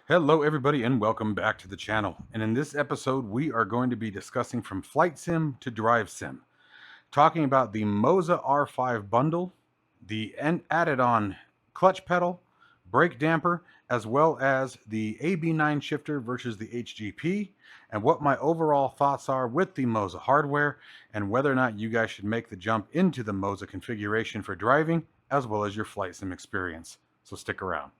Hello everybody and welcome back to the channel. And in this episode we are going to be discussing from flight sim to drive sim. Talking about the Moza R5 bundle, the added on clutch pedal, brake damper, as well as the AB9 shifter versus the HGP, and what my overall thoughts are with the Moza hardware, and whether or not you guys should make the jump into the Moza configuration for driving, as well as your flight sim experience. So stick around.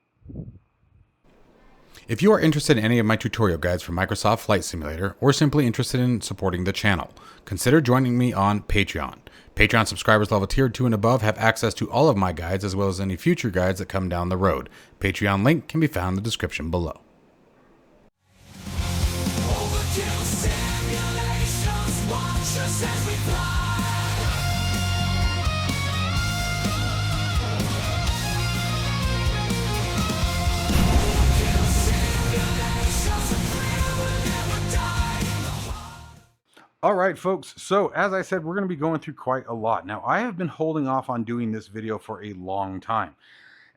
If you are interested in any of my tutorial guides for Microsoft Flight Simulator, or simply interested in supporting the channel, consider joining me on Patreon. Patreon subscribers level tier 2 and above have access to all of my guides as well as any future guides that come down the road. Patreon link can be found in the description below. All right, folks. So as I said, we're going to be going through quite a lot. Now, I have been holding off on doing this video for a long time.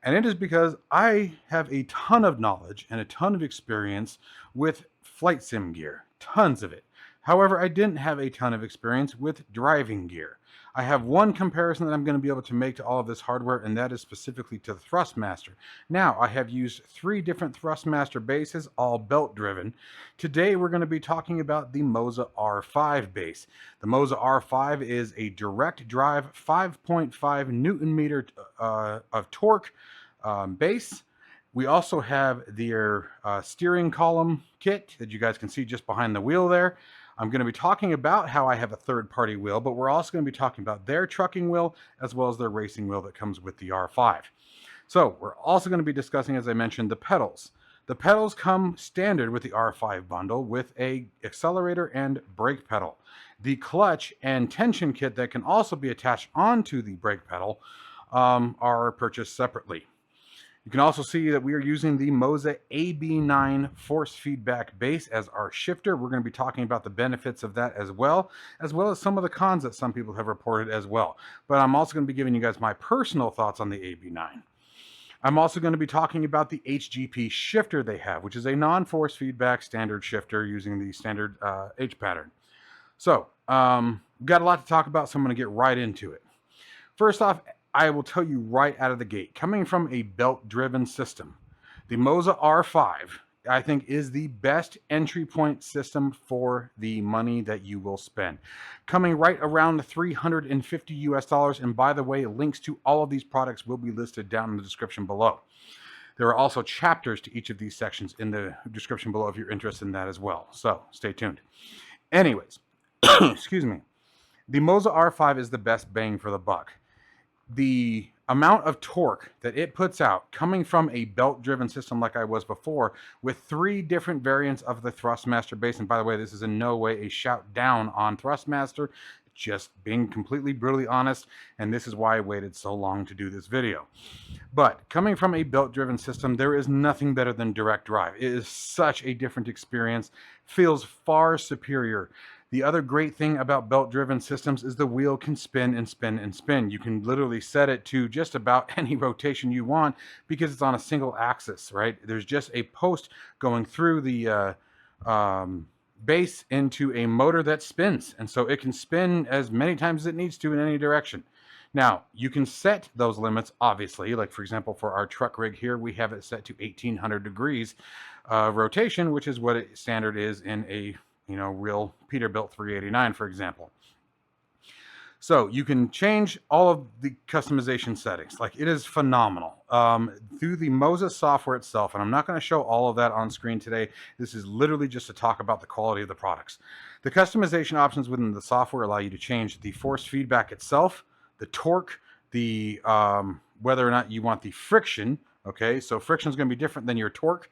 And it is because I have a ton of knowledge and a ton of experience with flight sim gear. Tons of it. However, I didn't have a ton of experience with driving gear. I have one comparison that I'm going to be able to make to all of this hardware, and that is specifically to the Thrustmaster. Now, I have used 3 different Thrustmaster bases, all belt driven. Today, we're going to be talking about the Moza R5 base. The Moza R5 is a direct drive 5.5 Newton meter of torque base. We also have their steering column kit that you guys can see just behind the wheel there. I'm going to be talking about how I have a third-party wheel, but we're also going to be talking about their trucking wheel as well as their racing wheel that comes with the R5. So we're also going to be discussing, as I mentioned, the pedals. The pedals come standard with the R5 bundle with a accelerator and brake pedal. The clutch and tension kit that can also be attached onto the brake pedal are purchased separately. You can also see that we are using the Moza AB9 force feedback base as our shifter. We're going to be talking about the benefits of that as well as some of the cons that some people have reported as well. But I'm also going to be giving you guys my personal thoughts on the AB9. I'm also going to be talking about the HGP shifter they have, which is a non-force feedback standard shifter using the standard H pattern. So, we've got a lot to talk about, so I'm going to get right into it. First off, I will tell you right out of the gate, coming from a belt-driven system, the Moza R5, I think, is the best entry point system for the money that you will spend. Coming right around $350 US, and by the way, links to all of these products will be listed down in the description below. There are also chapters to each of these sections in the description below if you're interested in that as well. So stay tuned. Anyways, excuse me. The Moza R5 is the best bang for the buck. The amount of torque that it puts out coming from a belt-driven system like I was before with 3 different variants of the Thrustmaster base, and by the way, this is in no way a shout down on Thrustmaster, just being completely brutally honest, and this is why I waited so long to do this video. But coming from a belt-driven system, there is nothing better than direct drive. It is such a different experience, feels far superior. The other great thing about belt-driven systems is the wheel can spin and spin and spin. You can literally set it to just about any rotation you want because it's on a single axis, right? There's just a post going through the base into a motor that spins. And so it can spin as many times as it needs to in any direction. Now, you can set those limits, obviously. Like, for example, for our truck rig here, we have it set to 1800 degrees rotation, which is what it standard is in a real Peterbilt 389, for example. So you can change all of the customization settings. Like, it is phenomenal through the Moza software itself. And I'm not going to show all of that on screen today. This is literally just to talk about the quality of the products. The customization options within the software allow you to change the force feedback itself, the torque, the whether or not you want the friction. Okay, so friction is going to be different than your torque.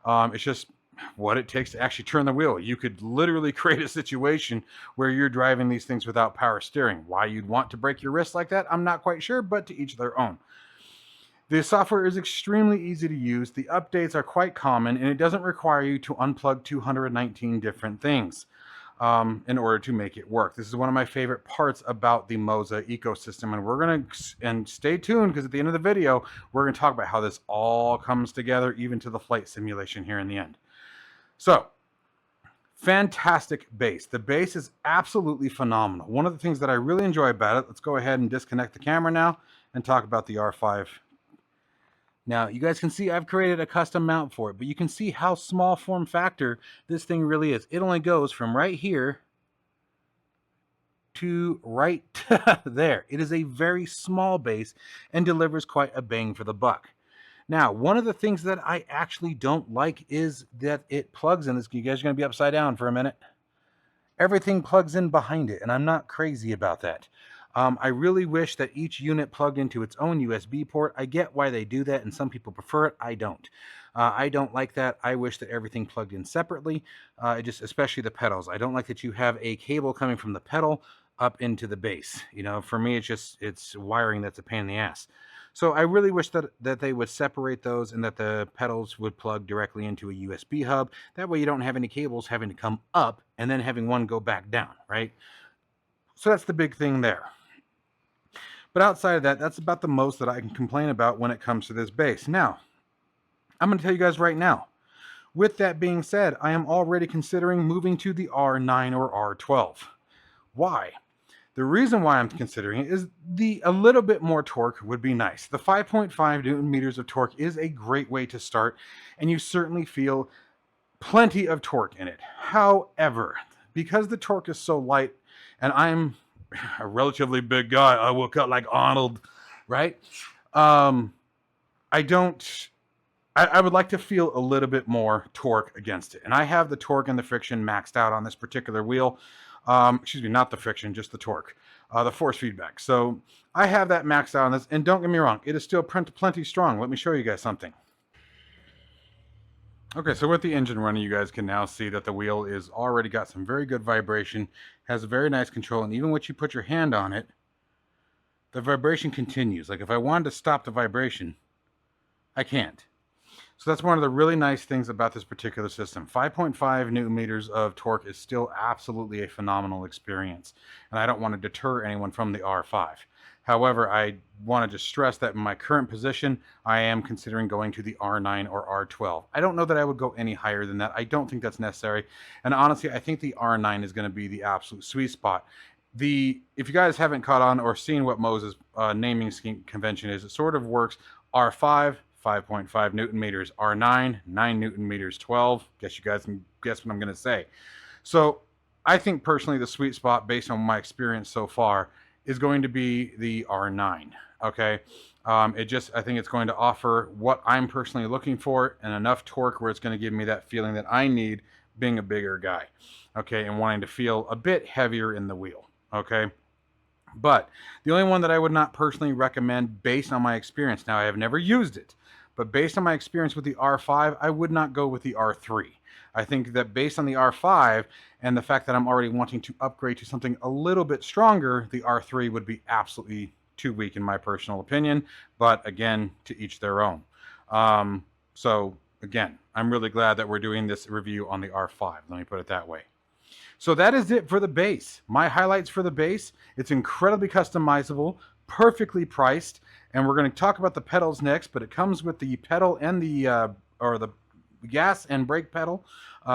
It's just what it takes to actually turn the wheel. You could literally create a situation where you're driving these things without power steering. Why you'd want to break your wrist like that, I'm not quite sure, but to each their own. The software is extremely easy to use. The updates are quite common, and it doesn't require you to unplug 219 different things. in order to make it work. This is one of my favorite parts about the Moza ecosystem, and we're going to, stay tuned because at the end of the video, we're going to talk about how this all comes together, even to the flight simulation here in the end. So, fantastic base. The base is absolutely phenomenal. One of the things that I really enjoy about it, let's go ahead and disconnect the camera now and talk about the R5. Now, you guys can see I've created a custom mount for it, but you can see how small form factor this thing really is. It only goes from right here to right there. It is a very small base and delivers quite a bang for the buck. Now, one of the things that I actually don't like is that it plugs in this. You guys are going to be upside down for a minute. Everything plugs in behind it, and I'm not crazy about that. I really wish that each unit plugged into its own USB port. I get why they do that, and some people prefer it. I don't. I don't like that. I wish that everything plugged in separately, especially the pedals. I don't like that you have a cable coming from the pedal up into the base. You know, for me, it's wiring that's a pain in the ass. So I really wish that they would separate those and that the pedals would plug directly into a USB hub. That way you don't have any cables having to come up and then having one go back down, right? So that's the big thing there. But outside of that, that's about the most that I can complain about when it comes to this base. Now, I'm going to tell you guys right now, with that being said, I am already considering moving to the R9 or R12. Why? The reason why I'm considering it is a little bit more torque would be nice. The 5.5 Newton meters of torque is a great way to start, and you certainly feel plenty of torque in it. However, because the torque is so light, and I'm a relatively big guy, I will cut like Arnold, right? I would like to feel a little bit more torque against it. And I have the torque and the friction maxed out on this particular wheel. Excuse me, not the friction, just the torque, the force feedback. So I have that maxed out on this, and don't get me wrong, it is still plenty strong. Let me show you guys something. Okay, so with the engine running, you guys can now see that the wheel is already got some very good vibration, has a very nice control, and even when you put your hand on it, the vibration continues. Like if I wanted to stop the vibration, I can't. So that's one of the really nice things about this particular system. 5.5 Newton meters of torque is still absolutely a phenomenal experience, and I don't want to deter anyone from the R5. However, I wanted to stress that in my current position, I am considering going to the R9 or R12. I don't know that I would go any higher than that. I don't think that's necessary. And honestly, I think the R9 is going to be the absolute sweet spot. If you guys haven't caught on or seen what Moza's naming scheme convention is, it sort of works R5, 5.5 Newton meters, R9, 9 Newton meters, 12. Guess you guys can guess what I'm going to say. So I think personally the sweet spot based on my experience so far is going to be the R9. Okay. I think it's going to offer what I'm personally looking for and enough torque where it's going to give me that feeling that I need being a bigger guy. Okay. And wanting to feel a bit heavier in the wheel. Okay. But the only one that I would not personally recommend based on my experience, now I have never used it, but based on my experience with the R5, I would not go with the R3. I think that based on the R5 and the fact that I'm already wanting to upgrade to something a little bit stronger, the R3 would be absolutely too weak in my personal opinion. But again, to each their own. So again, I'm really glad that we're doing this review on the R5. Let me put it that way. So that is it for the base. My highlights for the base, it's incredibly customizable, perfectly priced, and we're going to talk about the pedals next, but it comes with the pedal and the gas and brake pedal,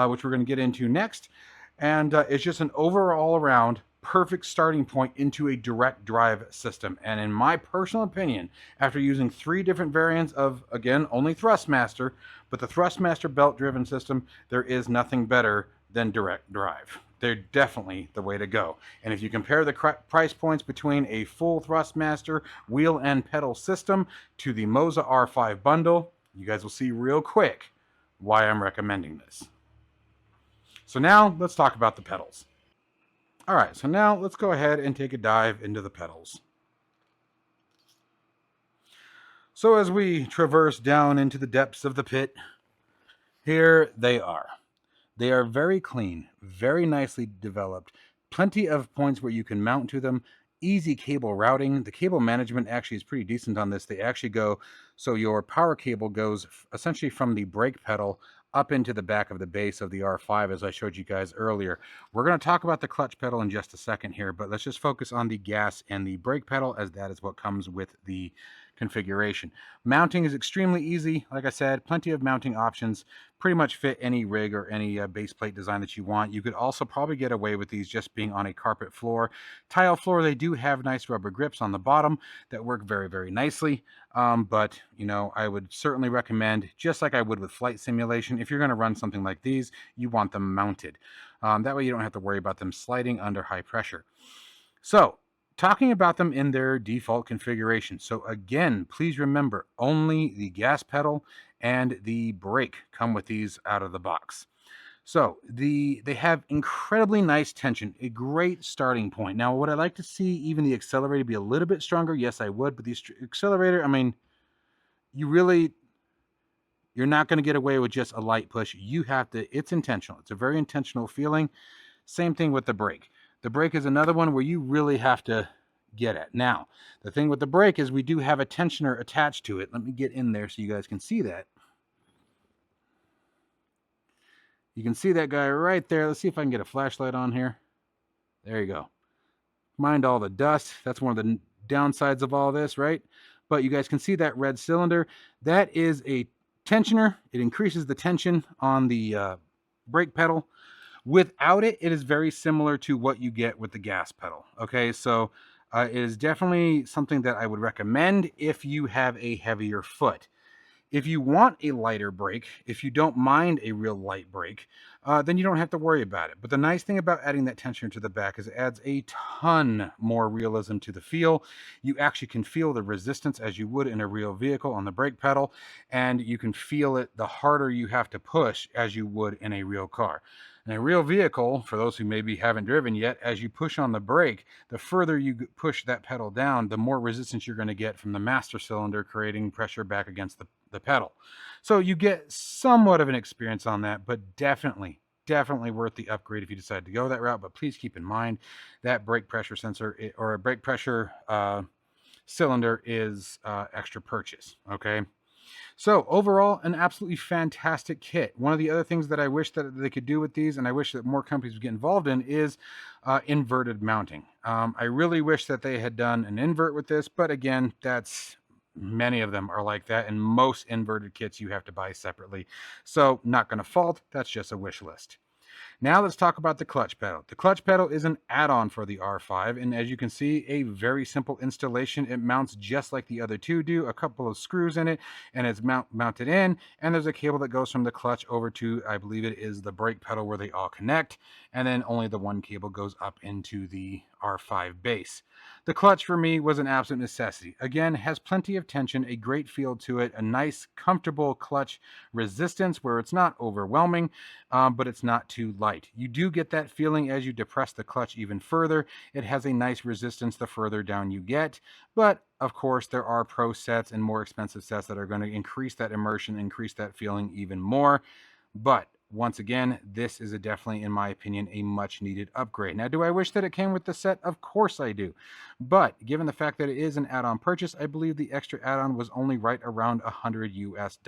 which we're going to get into next. And it's just an overall around perfect starting point into a direct drive system. And in my personal opinion, after using 3 different variants of, again, only Thrustmaster, but the Thrustmaster belt driven system, there is nothing better than direct drive. They're definitely the way to go. And if you compare the price points between a full Thrustmaster wheel and pedal system to the Moza R5 bundle, you guys will see real quick why I'm recommending this. So now let's talk about the pedals. All right, so now let's go ahead and take a dive into the pedals. So as we traverse down into the depths of the pit, here they are. They are very clean, very nicely developed, plenty of points where you can mount to them, easy cable routing. The cable management actually is pretty decent on this. They actually go, so your power cable goes essentially from the brake pedal up into the back of the base of the R5, as I showed you guys earlier. We're going to talk about the clutch pedal in just a second here, but let's just focus on the gas and the brake pedal, as that is what comes with the configuration. Mounting is extremely easy. Like I said, plenty of mounting options, pretty much fit any rig or any base plate design that you want. You could also probably get away with these just being on a carpet floor. Tile floor, they do have nice rubber grips on the bottom that work very, very nicely. But, you know, I would certainly recommend, just like I would with flight simulation, if you're going to run something like these, you want them mounted. That way you don't have to worry about them sliding under high pressure. So, talking about them in their default configuration. So again, please remember, only the gas pedal and the brake come with these out of the box. So they have incredibly nice tension, a great starting point. Now, would I like to see even the accelerator be a little bit stronger? Yes, I would. But the accelerator, I mean, you're not going to get away with just a light push. You have to, it's intentional. It's a very intentional feeling. Same thing with the brake. The brake is another one where you really have to get it. Now, the thing with the brake is we do have a tensioner attached to it. Let me get in there so you guys can see that. You can see that guy right there. Let's see if I can get a flashlight on here. There you go. Mind all the dust. That's one of the downsides of all this, right? But you guys can see that red cylinder. That is a tensioner. It increases the tension on the brake pedal. Without it, it is very similar to what you get with the gas pedal. Okay, so it is definitely something that I would recommend if you have a heavier foot. If you want a lighter brake, if you don't mind a real light brake, then you don't have to worry about it. But the nice thing about adding that tensioner to the back is it adds a ton more realism to the feel. You actually can feel the resistance as you would in a real vehicle on the brake pedal, and you can feel it the harder you have to push as you would in a real car. In a real vehicle, for those who maybe haven't driven yet, as you push on the brake, the further you push that pedal down, the more resistance you're going to get from the master cylinder, creating pressure back against the pedal. So you get somewhat of an experience on that, but definitely worth the upgrade if you decide to go that route. But please keep in mind that brake pressure sensor or a brake pressure cylinder is extra purchase. Okay. So overall, an absolutely fantastic kit. One of the other things that I wish that they could do with these, and I wish that more companies would get involved in, is inverted mounting. I really wish that they had done an invert with this, but again, many of them are like that, and most inverted kits you have to buy separately. So not going to fault, that's just a wish list. Now let's talk about the clutch pedal. The clutch pedal is an add-on for the R5, and as you can see, a very simple installation. It mounts just like the other two do, a couple of screws in it, and it's mounted in, and there's a cable that goes from the clutch over to, I believe it is the brake pedal where they all connect, and then only the one cable goes up into the R5 base. The clutch for me was an absolute necessity. Again, has plenty of tension, a great feel to it, a nice, comfortable clutch resistance where it's not overwhelming, but it's not too light. You do get that feeling as you depress the clutch even further. It has a nice resistance the further down you get, but of course there are pro sets and more expensive sets that are going to increase that immersion, increase that feeling even more. But once again, this is definitely, in my opinion, a much needed upgrade. Now, do I wish that it came with the set? Of course I do. But given the fact that it is an add-on purchase, I believe the extra add-on was only right around $100 US.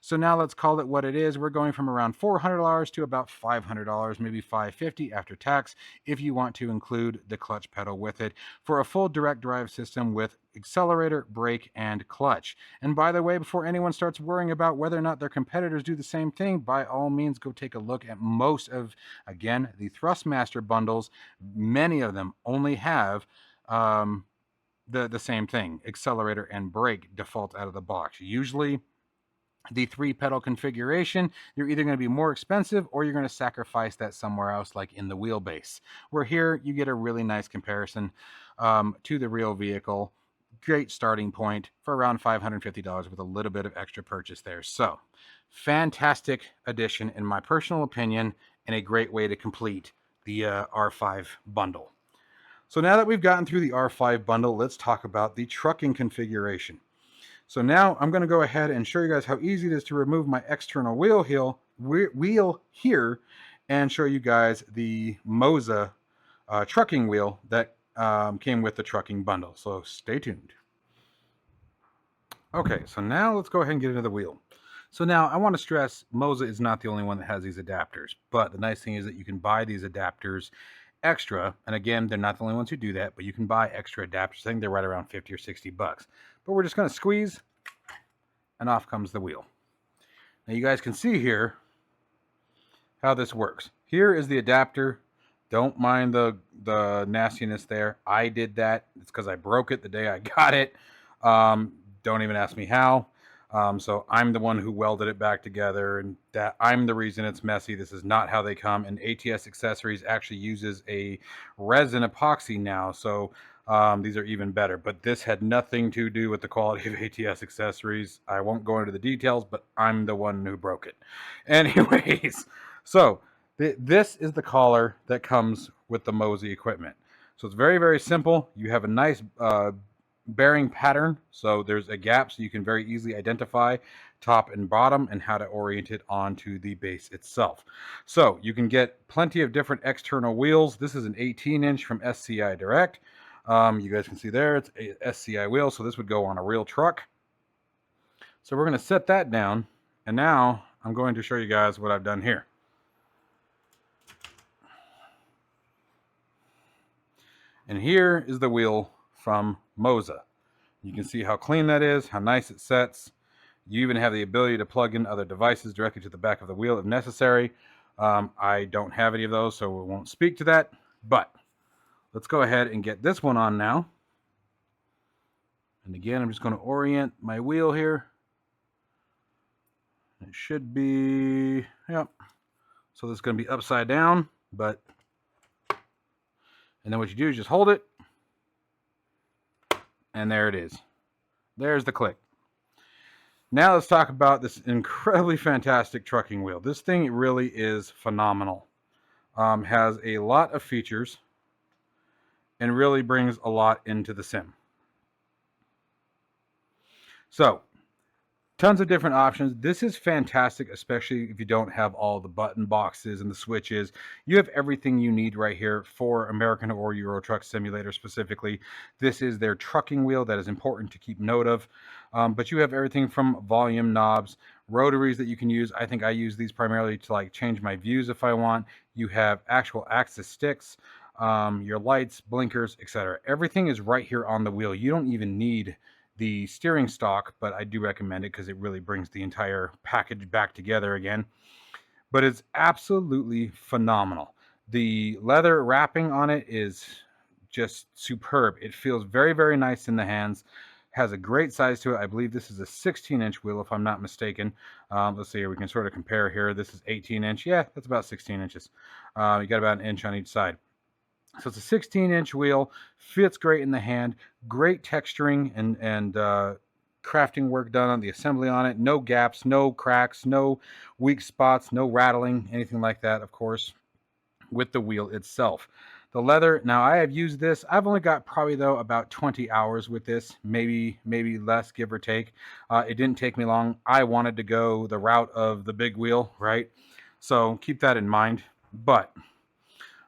So now let's call it what it is. We're going from around $400 to about $500, maybe $550 after tax, if you want to include the clutch pedal with it for a full direct drive system with accelerator, brake, and clutch. And by the way, before anyone starts worrying about whether or not their competitors do the same thing, by all means, go take a look at most of, again, the Thrustmaster bundles. Many of them only have the same thing, accelerator and brake default out of the box. Usually the 3-pedal configuration, you're either going to be more expensive or you're going to sacrifice that somewhere else, like in the wheelbase, where here you get a really nice comparison to the real vehicle. Great starting point for around $550 with a little bit of extra purchase there. So fantastic addition in my personal opinion, and a great way to complete the R5 bundle. So now that we've gotten through the R5 bundle, let's talk about the trucking configuration. So now I'm going to go ahead and show you guys how easy it is to remove my external wheel here and show you guys the Moza trucking wheel that came with the trucking bundle. So stay tuned. Okay, so now let's go ahead and get into the wheel. So now I want to stress Moza is not the only one that has these adapters, but the nice thing is that you can buy these adapters extra. And again, they're not the only ones who do that, but you can buy extra adapters. I think they're right around 50 or 60 bucks. But we're just going to squeeze and off comes the wheel. Now you guys can see here how this works. Here is the adapter. Don't mind the nastiness there. I did that. It's because I broke it the day I got it. Don't even ask me how. So I'm the one who welded it back together, and that I'm the reason it's messy. This is not how they come. And ATS Accessories actually uses a resin epoxy now, so these are even better. But this had nothing to do with the quality of ATS Accessories. I won't go into the details, but I'm the one who broke it. Anyways, so this is the collar that comes with the Moza equipment. So it's very, very simple. You have a nice bearing pattern, so there's a gap so you can very easily identify top and bottom and how to orient it onto the base itself. So you can get plenty of different external wheels. This is an 18-inch from SCI Direct. You guys can see there it's a SCI wheel, so this would go on a real truck. So we're going to set that down, and now I'm going to show you guys what I've done here. And here is the wheel from Moza. You can see how clean that is, how nice it sets. You even have the ability to plug in other devices directly to the back of the wheel if necessary. I don't have any of those, so we won't speak to that. But let's go ahead and get this one on now. And again, I'm just going to orient my wheel here. It should be, yep. So this is going to be upside down, but, and then what you do is just hold it. And there it is. There's the click. Now let's talk about this incredibly fantastic trucking wheel. This thing really is phenomenal. Has a lot of features and really brings a lot into the sim. So, tons of different options. This is fantastic, especially if you don't have all the button boxes and the switches. You have everything you need right here for American or Euro Truck Simulator specifically. This is their trucking wheel that is important to keep note of. But you have everything from volume knobs, rotaries that you can use. I think I use these primarily to like change my views if I want. You have actual axis sticks, your lights, blinkers, etc. Everything is right here on the wheel. You don't even need the steering stalk, but I do recommend it because it really brings the entire package back together again. But it's absolutely phenomenal. The leather wrapping on it is just superb. It feels very, very nice in the hands. Has a great size to it. I believe this is a 16-inch wheel, if I'm not mistaken. Let's see here. We can sort of compare here. This is 18-inch. Yeah, that's about 16 inches. You got about an inch on each side. So it's a 16-inch wheel, fits great in the hand, great texturing and crafting work done on the assembly on it. No gaps, no cracks, no weak spots, no rattling, anything like that, of course, with the wheel itself. The leather, now I have used this. I've only got probably, though, about 20 hours with this, maybe less, give or take. It didn't take me long. I wanted to go the route of the big wheel, right? So keep that in mind. But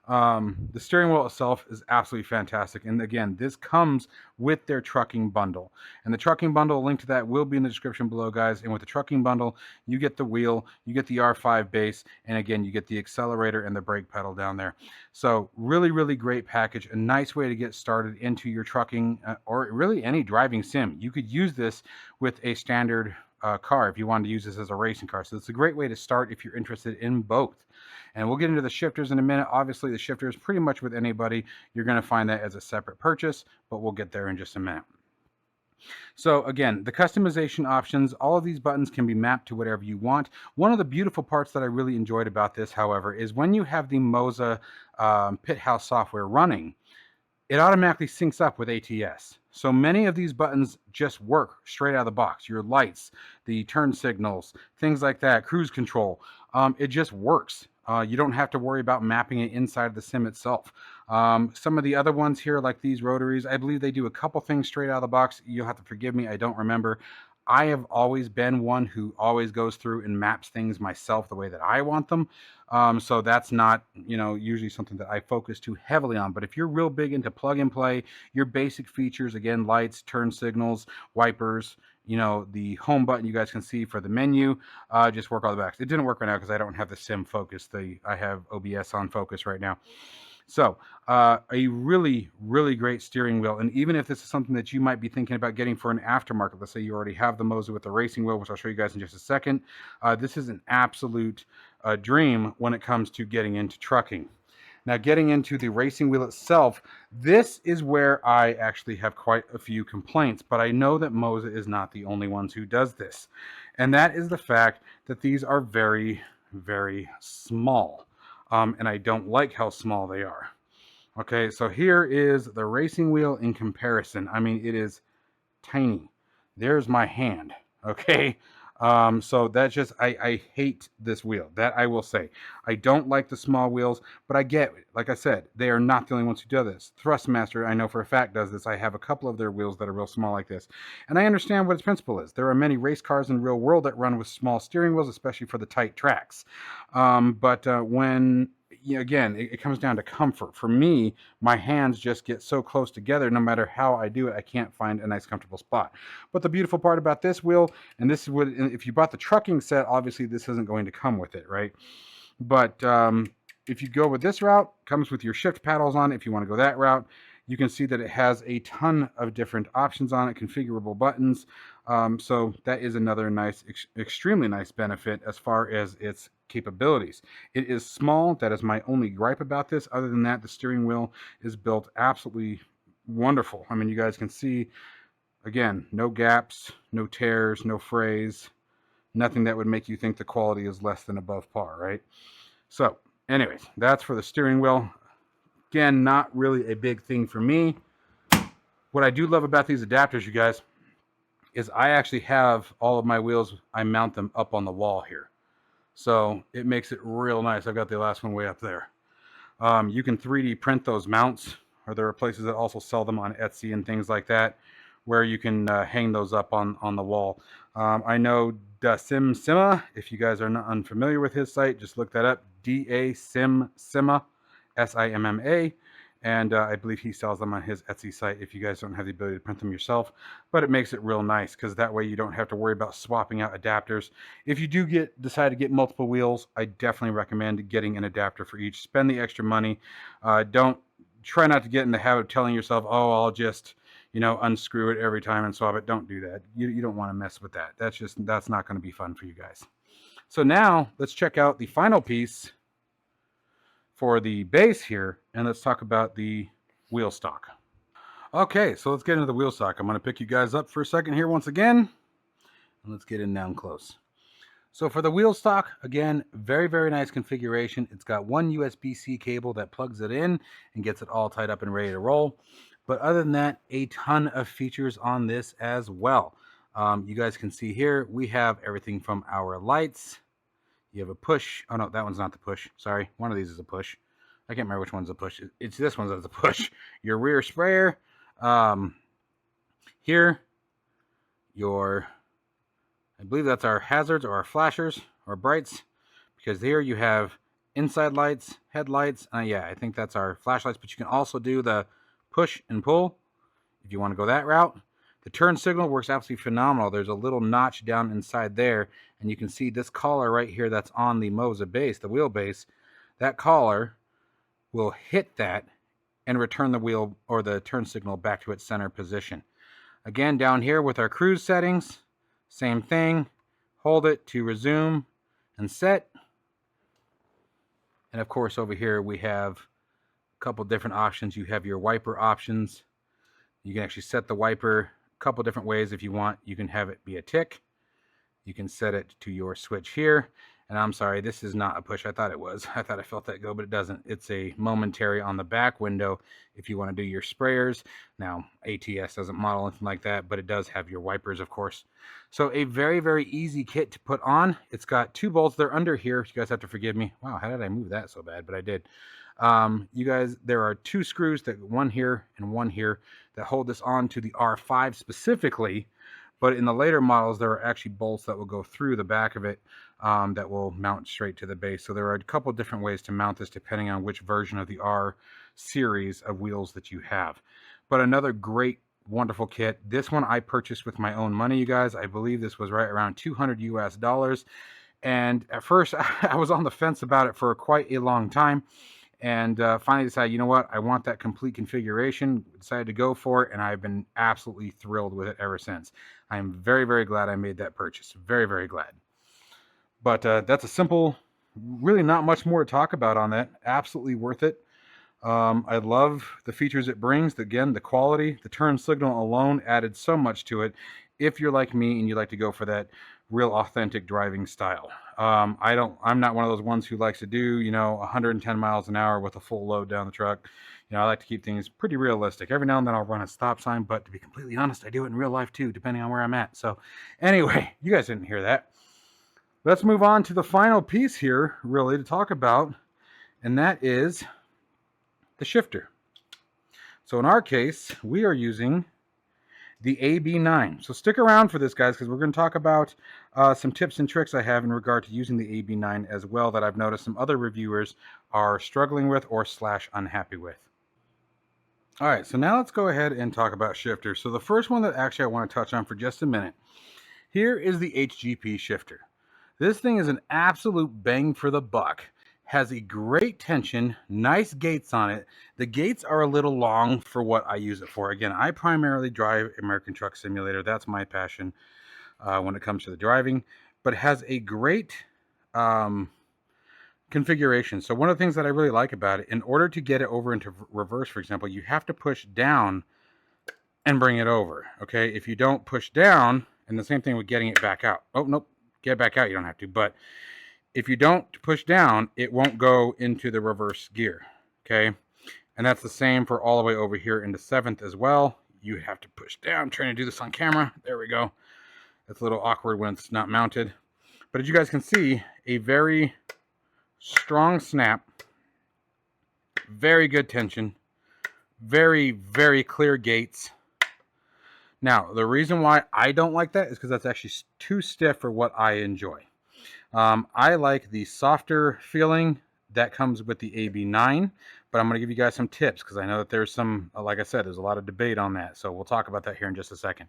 the steering wheel itself is absolutely fantastic. And again, this comes with their trucking bundle. And the trucking bundle, a link to that will be in the description below, guys. And with the trucking bundle, you get the wheel, you get the R5 base, and again, you get the accelerator and the brake pedal down there. So really, really great package. A nice way to get started into your trucking or really any driving sim. You could use this with a standard car if you wanted to use this as a racing car. So it's a great way to start if you're interested in both. And we'll get into the shifters in a minute. Obviously, the shifters, pretty much with anybody, you're going to find that as a separate purchase, but we'll get there in just a minute. So again, the customization options, all of these buttons can be mapped to whatever you want. One of the beautiful parts that I really enjoyed about this, however, is when you have the Moza Pit House software running, it automatically syncs up with ATS. So many of these buttons just work straight out of the box. Your lights, the turn signals, things like that, cruise control, it just works. You don't have to worry about mapping it inside the sim itself. Some of the other ones here, like these rotaries, I believe they do a couple things straight out of the box. You'll have to forgive me, I don't remember. I have always been one who always goes through and maps things myself the way that I want them. So that's not, usually something that I focus too heavily on. But if you're real big into plug and play, your basic features, again, lights, turn signals, wipers, the home button you guys can see for the menu, just work all the backs. It didn't work right now because I don't have the sim focus. I have OBS on focus right now. So a really, really great steering wheel. And even if this is something that you might be thinking about getting for an aftermarket, let's say you already have the Moza with the racing wheel, which I'll show you guys in just a second, this is an absolute dream when it comes to getting into trucking. Now, getting into the racing wheel itself, this is where I actually have quite a few complaints, but I know that Moza is not the only ones who does this. And that is the fact that these are very, very small. And I don't like how small they are. Okay, so here is the racing wheel in comparison. I mean, it is tiny. There's my hand. Okay, so that's just, I hate this wheel. That I will say. I don't like the small wheels, but I get it. Like I said, they are not the only ones who do this. Thrustmaster, I know for a fact, does this. I have a couple of their wheels that are real small like this, and I understand what its principle is. There are many race cars in the real world that run with small steering wheels, especially for the tight tracks. But when again, it comes down to comfort. For me, my hands just get so close together. No matter how I do it, I can't find a nice, comfortable spot. But the beautiful part about this wheel, and this is what, if you bought the trucking set, obviously this isn't going to come with it, right? But if you go with this route, it comes with your shift paddles on it. If you want to go that route, you can see that it has a ton of different options on it, configurable buttons. So that is another nice, extremely nice benefit as far as its capabilities. It is small. That is my only gripe about this. Other than that, the steering wheel is built absolutely wonderful. I mean, you guys can see, again, no gaps, no tears, no frays, nothing that would make you think the quality is less than above par, right? So anyways, that's for the steering wheel. Again, not really a big thing for me. What I do love about these adapters, you guys, is I actually have all of my wheels, I mount them up on the wall here. So it makes it real nice. I've got the last one way up there. You can 3D print those mounts, or there are places that also sell them on Etsy and things like that, where you can hang those up on the wall. I know Sima, if you guys are not unfamiliar with his site, just look that up. Sima, Simma. And I believe he sells them on his Etsy site if you guys don't have the ability to print them yourself. But it makes it real nice because that way you don't have to worry about swapping out adapters. If you do decide to get multiple wheels, I definitely recommend getting an adapter for each. Spend the extra money. Don't try not to get in the habit of telling yourself, oh, I'll just unscrew it every time and swap it. Don't do that. You don't want to mess with that. That's not going to be fun for you guys. So now let's check out the final piece for the base here, and let's talk about the wheel stock. Okay, so let's get into the wheel stock. I'm going to pick you guys up for a second here once again, and let's get in down close. So for the wheel stock, again, very, very nice configuration. It's got one USB-C cable that plugs it in and gets it all tied up and ready to roll. But other than that, a ton of features on this as well. You guys can see here, we have everything from our lights. You have a push. Oh, no, that one's not the push. Sorry. One of these is a push. I can't remember which one's a push. It's this one's that's a push. Your rear sprayer. Here, I believe that's our hazards or our flashers or brights. Because here you have inside lights, headlights. Yeah, I think that's our flashlights. But you can also do the push and pull if you want to go that route. The turn signal works absolutely phenomenal. There's a little notch down inside there, and you can see this collar right here that's on the Moza base, the wheelbase. That collar will hit that and return the wheel or the turn signal back to its center position. Again, down here with our cruise settings, same thing. Hold it to resume and set. And of course, over here we have a couple different options. You have your wiper options. You can actually set the wiper couple different ways if you want. You can have it be a tick. You can set it to your switch here. And I'm sorry, this is not a push. I thought it was. I thought I felt that go, but it doesn't. It's a momentary on the back window if you want to do your sprayers. Now, ATS doesn't model anything like that, but it does have your wipers, of course. So a very, very easy kit to put on. It's got 2 bolts. They're under here. You guys have to forgive me. Wow, how did I move that so bad? But I did. You guys, there are 2 screws, one here and one here, that hold this on to the R5 specifically. But in the later models, there are actually bolts that will go through the back of it that will mount straight to the base. So there are a couple different ways to mount this depending on which version of the R series of wheels that you have. But another great, wonderful kit. This one I purchased with my own money, you guys. I believe this was right around $200 US. And at first, I was on the fence about it for quite a long time. And finally decided, you know what, I want that complete configuration. Decided to go for it, and I've been absolutely thrilled with it ever since. I am very, very glad I made that purchase. Very, very glad. But that's a simple, really not much more to talk about on that. Absolutely worth it. I love the features it brings. Again, the quality, the turn signal alone added so much to it. If you're like me and you like to go for that real authentic driving style. I'm not one of those ones who likes to do, 110 miles an hour with a full load down the truck. I like to keep things pretty realistic. Every now and then I'll run a stop sign, but to be completely honest, I do it in real life too, depending on where I'm at. So anyway, you guys didn't hear that. Let's move on to the final piece here, really, to talk about, and that is the shifter. So in our case, we are using the AB9. So stick around for this, guys, because we're going to talk about some tips and tricks I have in regard to using the AB9 as well that I've noticed some other reviewers are struggling with or / unhappy with. All right, so now let's go ahead and talk about shifters. So the first one that actually I want to touch on for just a minute here is the HGP shifter. This thing is an absolute bang for the buck. Has a great tension, nice gates on it. The gates are a little long for what I use it for. Again, I primarily drive American Truck Simulator. That's my passion when it comes to the driving. But it has a great configuration. So one of the things that I really like about it, in order to get it over into reverse, for example, you have to push down and bring it over. Okay, if you don't push down, and the same thing with getting it back out. Oh, nope, get it back out, you don't have to. But if you don't push down, it won't go into the reverse gear, okay? And that's the same for all the way over here into 7th as well. You have to push down. I'm trying to do this on camera. There we go. It's a little awkward when it's not mounted. But as you guys can see, a very strong snap, very good tension, very, very clear gates. Now, the reason why I don't like that is because that's actually too stiff for what I enjoy. I like the softer feeling that comes with the AB9, but I'm going to give you guys some tips because I know that there's some, like I said, there's a lot of debate on that. So we'll talk about that here in just a second.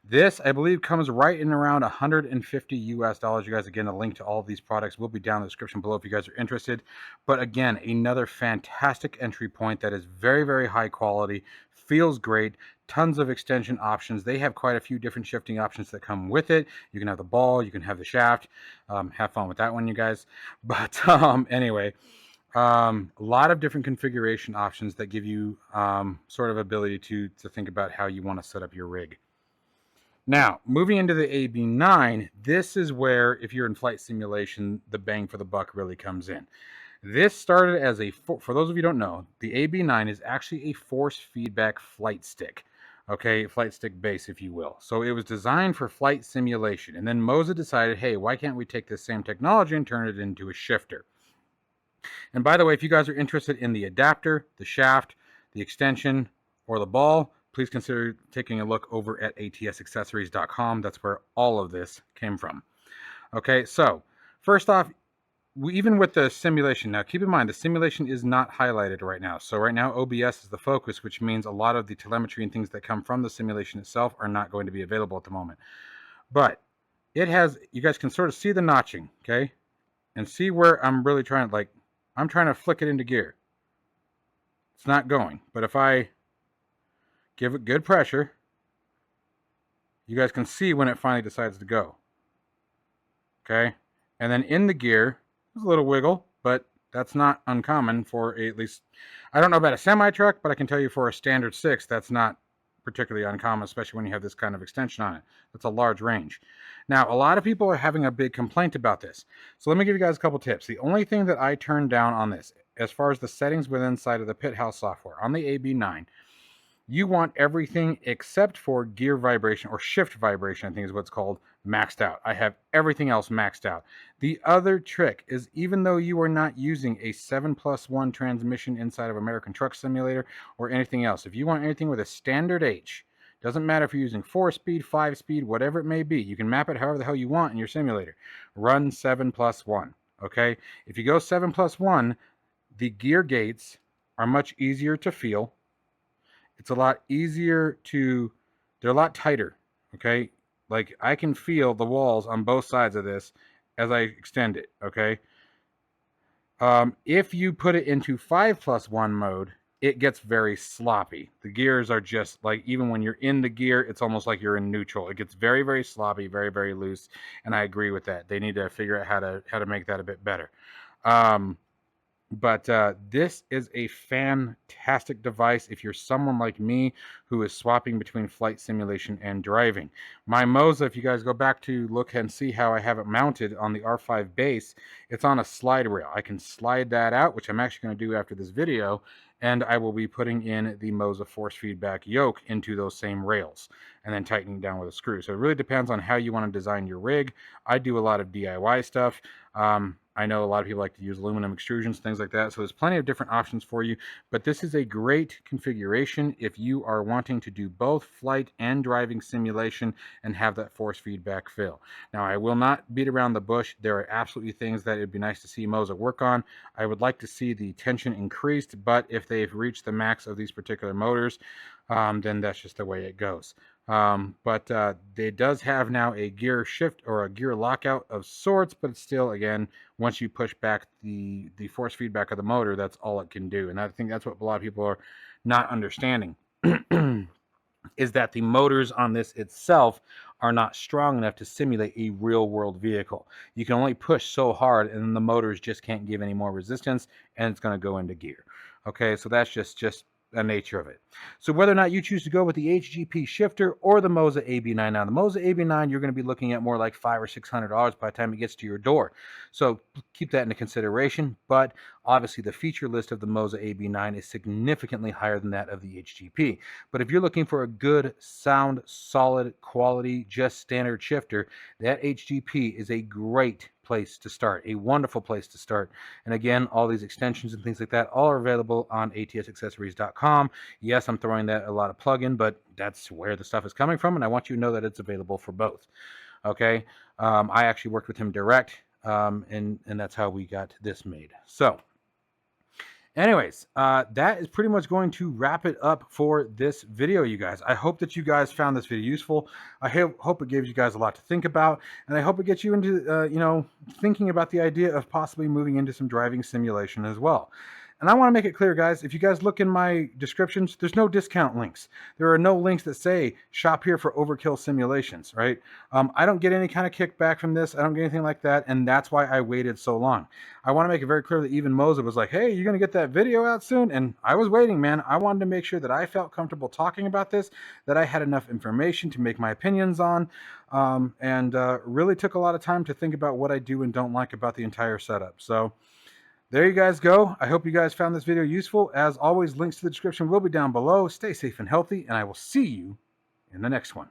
This, I believe, comes right in around $150 US. You guys, again, a link to all of these products will be down in the description below if you guys are interested. But again, another fantastic entry point that is very, very high quality, feels great, tons of extension options. They have quite a few different shifting options that come with it. You can have the ball, you can have the shaft. Have fun with that one, you guys. But anyway, a lot of different configuration options that give you sort of ability to think about how you want to set up your rig. Now, moving into the AB9, this is where, if you're in flight simulation, the bang for the buck really comes in. This started as for those of you who don't know, the AB9 is actually a force feedback flight stick. Okay, flight stick base, if you will. So it was designed for flight simulation. And then Moza decided, hey, why can't we take this same technology and turn it into a shifter? And by the way, if you guys are interested in the adapter, the shaft, the extension, or the ball, please consider taking a look over at atsaccessories.com. That's where all of this came from. Okay, so first off, even with the simulation, now keep in mind the simulation is not highlighted right now. So right now OBS is the focus, which means a lot of the telemetry and things that come from the simulation itself are not going to be available at the moment. But it has, you guys can sort of see the notching, okay? And see where I'm really trying to, I'm trying to flick it into gear. It's not going. But if I give it good pressure, you guys can see when it finally decides to go. Okay? And then in the gear, there's a little wiggle, but that's not uncommon for at least, I don't know about a semi-truck, but I can tell you for a standard 6, that's not particularly uncommon, especially when you have this kind of extension on it. That's a large range. Now, a lot of people are having a big complaint about this. So let me give you guys a couple tips. The only thing that I turned down on this, as far as the settings within inside of the Pit House software, on the AB9, you want everything except for gear vibration or shift vibration, I think is what it's called, maxed out. I have everything else maxed out. The other trick is, even though you are not using a 7+1 transmission inside of American Truck Simulator or anything else, if you want anything with a standard H Doesn't matter if you're using 4-speed, 5-speed, whatever it may be. You can map it however the hell you want in your simulator. Run 7+1. Okay? If you go 7+1, the gear gates are much easier to feel. It's a lot easier to, they're a lot tighter. Okay? Like I can feel the walls on both sides of this as I extend it. Okay? If you put it into 5+1 mode, it gets very sloppy. The gears are just like, even when you're in the gear, it's almost like you're in neutral. It gets very, very sloppy, very, very loose. And I agree with that. They need to figure out how to make that a bit better. But this is a fantastic device if you're someone like me who is swapping between flight simulation and driving. My Moza, if you guys go back to look and see how I have it mounted on the R5 base, it's on a slide rail. I can slide that out, which I'm actually going to do after this video, and I will be putting in the Moza force feedback yoke into those same rails and then tightening down with a screw. So it really depends on how you want to design your rig. I do a lot of DIY stuff. I know a lot of people like to use aluminum extrusions, things like that. So there's plenty of different options for you, but this is a great configuration if you are wanting to do both flight and driving simulation and have that force feedback feel. Now, I will not beat around the bush. There are absolutely things that it'd be nice to see Moza work on. I would like to see the tension increased, but if they've reached the max of these particular motors, then that's just the way it goes. But it does have now a gear shift or a gear lockout of sorts, but it's still, again, once you push back the force feedback of the motor, that's all it can do. And I think that's what a lot of people are not understanding is that the motors on this itself are not strong enough to simulate a real world vehicle. You can only push so hard and then the motors just can't give any more resistance and it's going to go into gear. Okay, so that's just the nature of it. So whether or not you choose to go with the HGP shifter or the Moza AB9, now the Moza AB9 you're going to be looking at more like $500 or $600 by the time it gets to your door. So keep that into consideration. But obviously the feature list of the Moza AB9 is significantly higher than that of the HGP. But if you're looking for a good, sound, solid, quality, just standard shifter, that HGP is a great place to start, a wonderful place to start. And again, all these extensions and things like that all are available on atsaccessories.com. Yes, I'm throwing that a lot of plug-in, but that's where the stuff is coming from, and I want you to know that it's available for both. Okay, I actually worked with him direct, and that's how we got this made. So anyways, that is pretty much going to wrap it up for this video, you guys. I hope that you guys found this video useful. I hope it gives you guys a lot to think about, and I hope it gets you into, thinking about the idea of possibly moving into some driving simulation as well. And I want to make it clear, guys, if you guys look in my descriptions, there's no discount links. There are no links that say shop here for overkill simulations, right? I don't get any kind of kickback from this. I don't get anything like that. And that's why I waited so long. I want to make it very clear that even Moza was like, hey, you're going to get that video out soon. And I was waiting, man. I wanted to make sure that I felt comfortable talking about this, that I had enough information to make my opinions on, and really took a lot of time to think about what I do and don't like about the entire setup. So there you guys go. I hope you guys found this video useful. As always, links to the description will be down below. Stay safe and healthy, and I will see you in the next one.